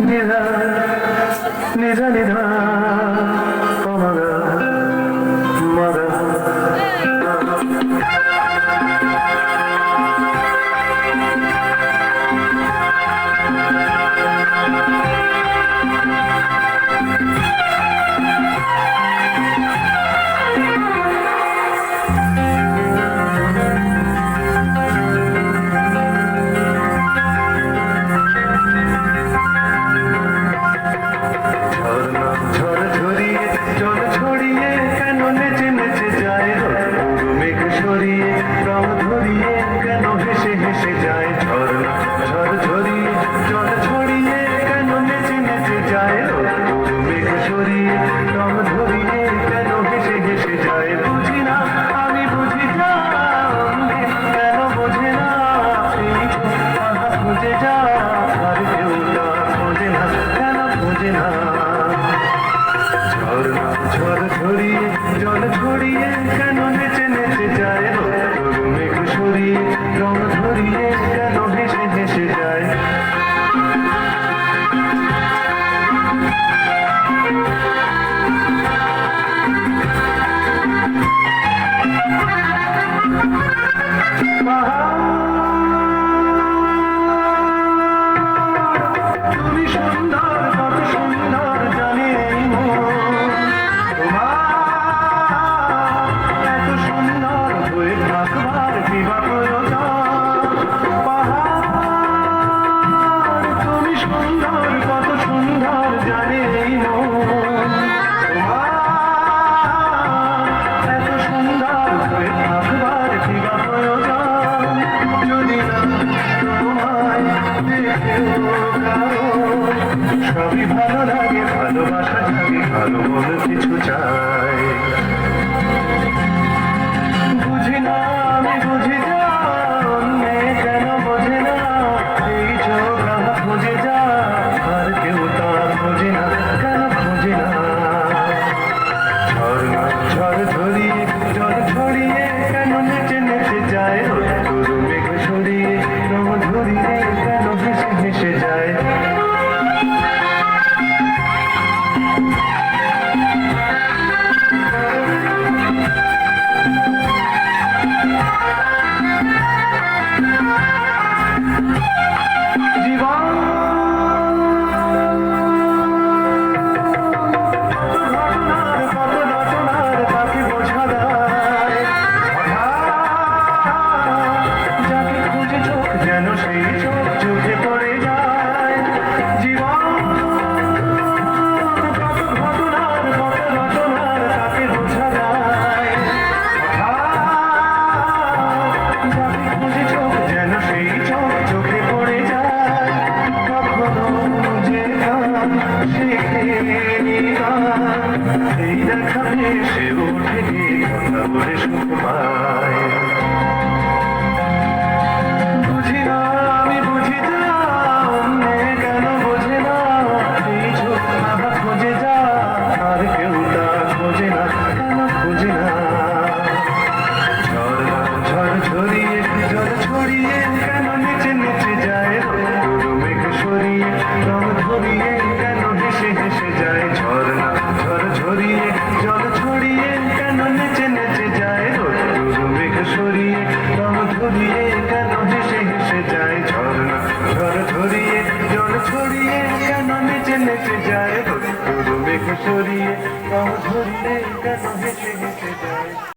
Nida Nida Nida কমলা মদা ঝড় ঝরিয়ে জল ছড়িয়ে কেন নেচে নেচে যায় তোর মেঘ সরিয়ে রং ধরিয়ে কেন ভেসে ভেসে যায় তুমি সুন্দর কত সুন্দর জানি সবই ভালো লাগে ভালোবাসা জাগে ভালো মনে কিছু চাই বুঝি না আমি বুঝি না অন্যে কেন বোঝে না এই চোখ আমার খুঁজে যা আর কেউ তা খোঁজে না কেন খোঁজে না ঝড় ধরিয়ে জল ছড়িয়ে কেন নেচে নেচে যায় তোর মেঘ সরিয়ে রং ধরিয়ে কেন ভেসে ভেসে যায় এই দেখানে সে ওঠে কথা বলে সুখ পায় বুঝি না আমি বুঝি না অন্যে কেন বোঝে না এই চোখ আবার খোঁজে যা আর কেউ তা খোঁজে না কেন খোঁজে না ঝড় ঝরিয়ে জল ছড়িয়ে কেন নেচে নেচে যায় তোর মেঘ সরিয়ে রং ধরিয়ে কেন হেসে হেসে যায় ঝড় ঝরিয়ে জল ছড়িয়ে কেন নেচে নেচে যায় তোর মেঘ সরিয়ে রং ধরিয়ে কেন হেসে হেসে যায় ঝড় ঝরিয়ে জল ছড়িয়ে কেন নেচে নেচে যায় তোর মেঘ সরিয়ে রং ধরিয়ে কেন হেসে হেসে যায়।